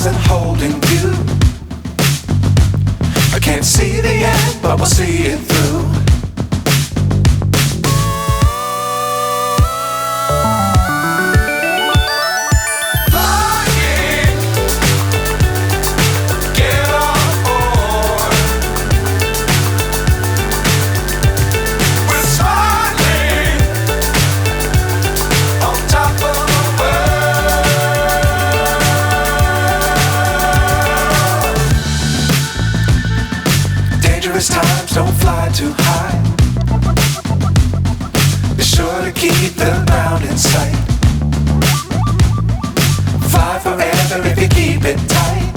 stars and holding you. I can't see the end, but we'll see it through. Times don't fly too high. Be sure to keep the ground in sight. Fly forever if you keep it tight.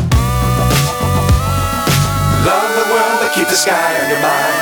Love the world, but keep the sky on your mind.